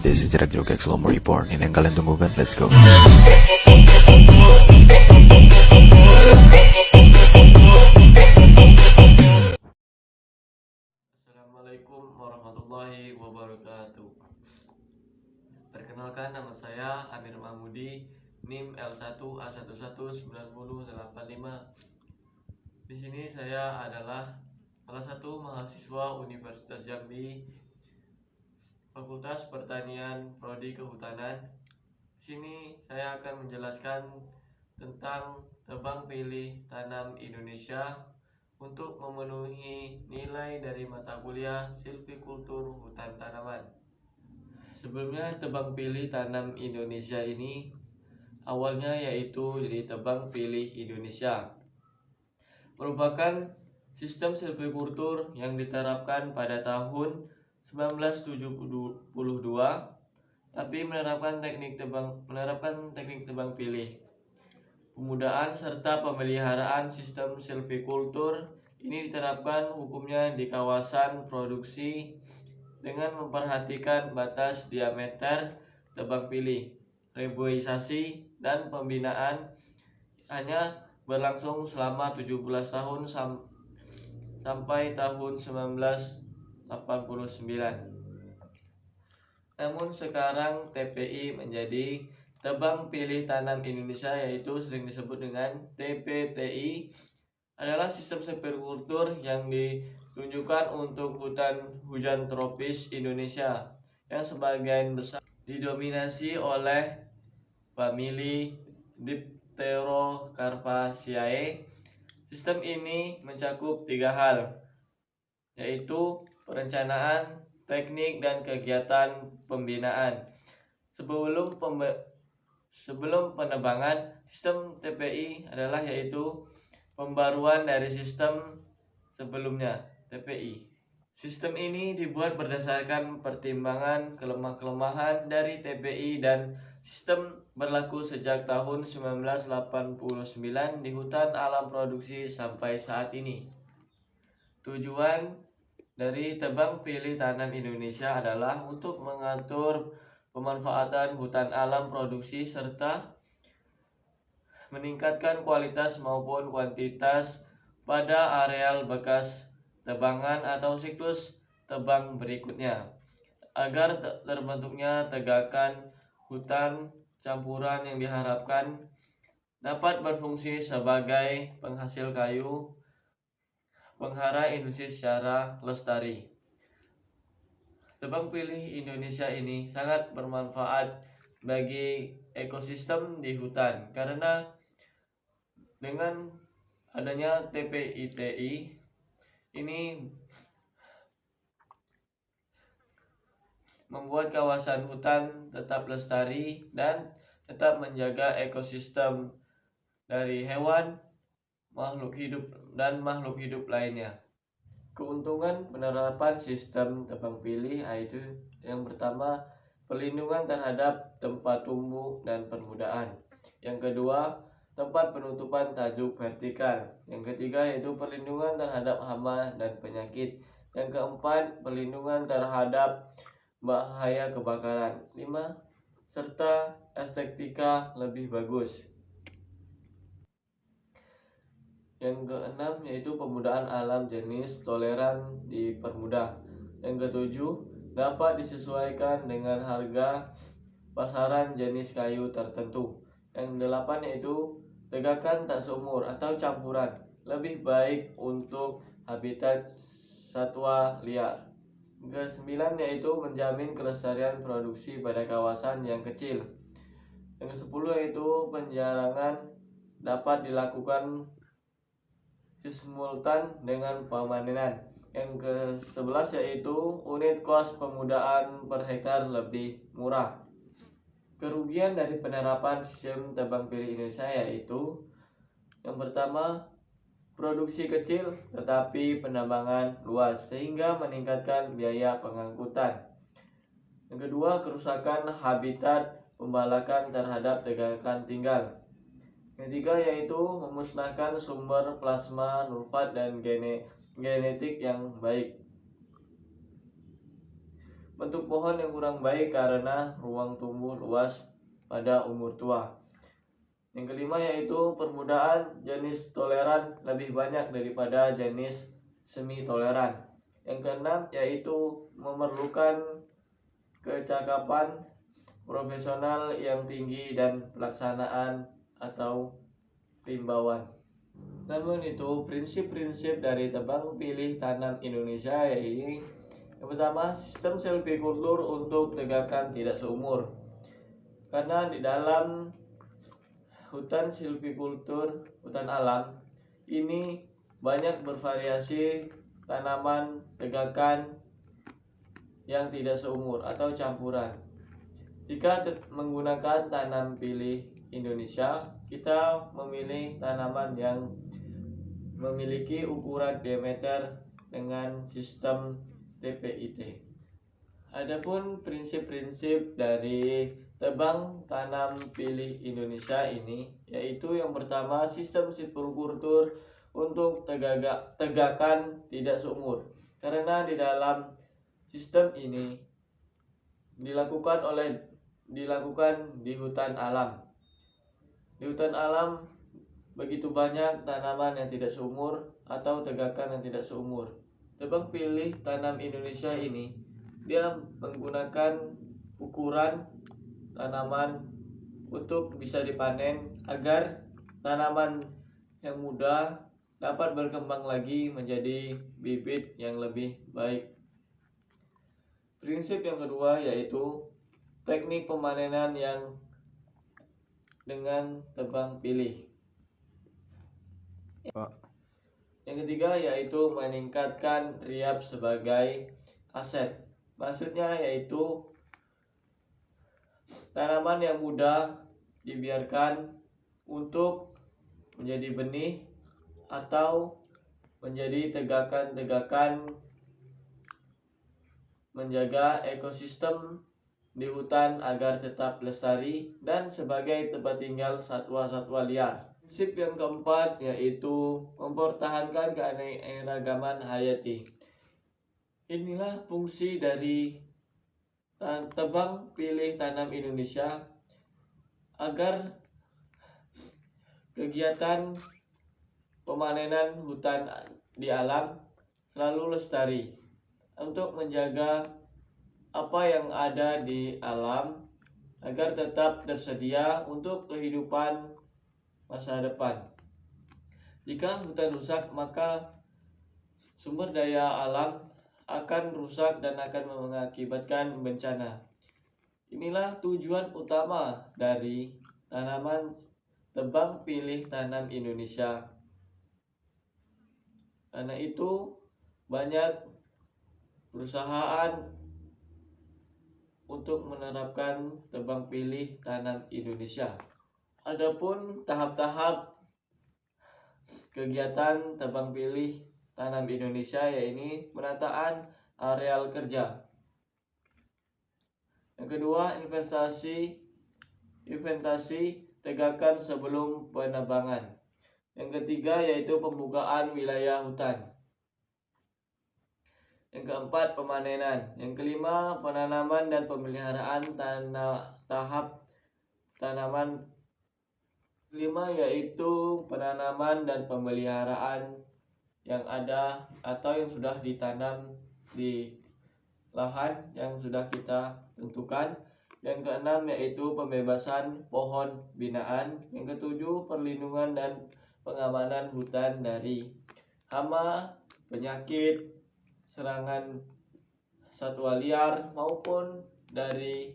This is Jarak Jogek Slomo Report. Ini yang kalian tunggu kan? Let's go. Assalamualaikum warahmatullahi wabarakatuh. Perkenalkan, nama saya Amir Mahmudi, NIM L1A119085. Di sini saya adalah salah satu mahasiswa Universitas Jambi, Fakultas Pertanian, Prodi Kehutanan. Di sini saya akan menjelaskan tentang tebang pilih tanam Indonesia untuk memenuhi nilai dari mata kuliah silvikultur hutan tanaman. Sebelumnya, tebang pilih tanam Indonesia ini awalnya yaitu jadi tebang pilih Indonesia, merupakan sistem silvikultur yang diterapkan pada tahun 1972, tapi menerapkan teknik tebang pilih. Pemudaan serta pemeliharaan sistem silvikultur ini diterapkan hukumnya di kawasan produksi dengan memperhatikan batas diameter tebang pilih. Reboisasi dan pembinaan hanya berlangsung selama 17 tahun sampai tahun 1989. Namun sekarang TPI menjadi Tebang Pilih Tanam Indonesia, yaitu sering disebut dengan TPTI, adalah sistem silvikultur yang ditunjukkan untuk hutan hujan tropis Indonesia yang sebagian besar didominasi oleh famili Dipterocarpaceae. Sistem ini mencakup 3 hal, yaitu perencanaan, teknik, dan kegiatan pembinaan. Sebelum penebangan, sistem TPI adalah yaitu pembaruan dari sistem sebelumnya, TPI. Sistem ini dibuat berdasarkan pertimbangan kelemah-kelemahan dari TPI dan sistem berlaku sejak tahun 1989 di hutan alam produksi sampai saat ini. Tujuan dari tebang pilih tanam Indonesia adalah untuk mengatur pemanfaatan hutan alam produksi serta meningkatkan kualitas maupun kuantitas pada areal bekas tebangan atau siklus tebang berikutnya, agar terbentuknya tegakan hutan campuran yang diharapkan dapat berfungsi sebagai penghasil kayu penghara industri secara lestari. Tebang pilih Indonesia ini sangat bermanfaat bagi ekosistem di hutan, karena dengan adanya TPITI ini membuat kawasan hutan tetap lestari dan tetap menjaga ekosistem dari hewan, makhluk hidup lainnya. Keuntungan penerapan sistem tebang pilih yaitu yang pertama, perlindungan terhadap tempat tumbuh dan permukaan. Yang kedua, tempat penutupan tajuk vertikal. Yang ketiga yaitu perlindungan terhadap hama dan penyakit. Yang keempat, perlindungan terhadap bahaya kebakaran. 5. Serta estetika lebih bagus. Yang keenam yaitu pemudaan alam jenis toleran dipermudah. Yang ketujuh, dapat disesuaikan dengan harga pasaran jenis kayu tertentu. Yang delapan yaitu tegakan tak seumur atau campuran, lebih baik untuk habitat satwa liar. Yang kesembilan yaitu menjamin kelestarian produksi pada kawasan yang kecil. Yang kesepuluh yaitu penjarangan dapat dilakukan simultan dengan pemanenan. Yang ke-11 yaitu unit kos pemudaan per hektar lebih murah. Kerugian dari penerapan sistem tebang pilih Indonesia yaitu yang pertama, produksi kecil tetapi penambangan luas sehingga meningkatkan biaya pengangkutan. Yang kedua, kerusakan habitat pembalakan terhadap tegakan tinggal. Yang ketiga yaitu memusnahkan sumber plasma nurfat dan genetik yang baik. bentuk pohon yang kurang baik karena ruang tumbuh luas pada umur tua. Yang kelima yaitu permudahan jenis toleran lebih banyak daripada jenis semi toleran. Yang keenam yaitu memerlukan kecakapan profesional yang tinggi dan pelaksanaan atau rimbauan. Namun itu prinsip-prinsip dari tebang pilih tanam Indonesia yaitu yang pertama, sistem silvikultur untuk tegakkan tidak seumur. Karena di dalam hutan silvikultur, hutan alam ini banyak bervariasi tanaman tegakan yang tidak seumur atau campuran. Jika menggunakan tanam pilih Indonesia, kita memilih tanaman yang memiliki ukuran diameter dengan sistem TPIT. Adapun prinsip-prinsip dari tebang tanam pilih Indonesia ini yaitu yang pertama sistem silvikultur untuk tegakan tidak seumur. Karena di dalam sistem ini dilakukan di hutan alam. Di hutan alam begitu banyak tanaman yang tidak seumur atau tegakan yang tidak seumur. Tebang pilih tanam Indonesia ini dia menggunakan ukuran tanaman untuk bisa dipanen agar tanaman yang muda dapat berkembang lagi menjadi bibit yang lebih baik. Prinsip yang kedua yaitu teknik pemanenan yang dengan tebang pilih. Yang ketiga yaitu meningkatkan riap sebagai aset. Maksudnya yaitu tanaman yang mudah dibiarkan untuk menjadi benih atau menjadi tegakan-tegakan menjaga ekosistem di hutan agar tetap lestari dan sebagai tempat tinggal satwa-satwa liar. Prinsip yang keempat yaitu mempertahankan keanekaragaman hayati. Inilah fungsi dari tebang pilih tanam Indonesia agar kegiatan pemanenan hutan di alam selalu lestari untuk menjaga apa yang ada di alam agar tetap tersedia untuk kehidupan masa depan. Jika hutan rusak, maka sumber daya alam akan rusak dan akan mengakibatkan bencana. Inilah tujuan utama dari tanaman tebang pilih tanam Indonesia. Karena itu banyak perusahaan untuk menerapkan tebang pilih tanam Indonesia. Adapun tahap-tahap kegiatan tebang pilih tanam Indonesia yaitu penataan areal kerja. Yang kedua, inventasi tegakan sebelum penebangan. Yang ketiga yaitu pembukaan wilayah hutan. Yang keempat, pemanenan. Yang kelima, penanaman dan pemeliharaan tahap tanaman. Kelima yaitu penanaman dan pemeliharaan yang ada atau yang sudah ditanam di lahan yang sudah kita tentukan. Yang keenam yaitu pembebasan pohon binaan. Yang ketujuh, perlindungan dan pengamanan hutan dari hama, penyakit, serangan satwa liar maupun dari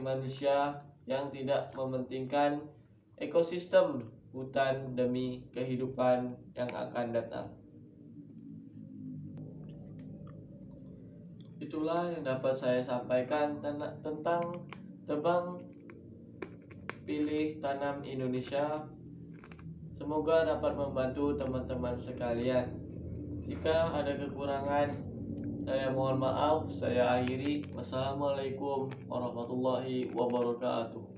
manusia yang tidak mementingkan ekosistem hutan demi kehidupan yang akan datang. Itulah yang dapat saya sampaikan tentang tebang pilih tanam Indonesia. Semoga dapat membantu teman-teman sekalian. Jika ada kekurangan, saya mohon maaf. Saya akhiri. Wassalamualaikum warahmatullahi wabarakatuh.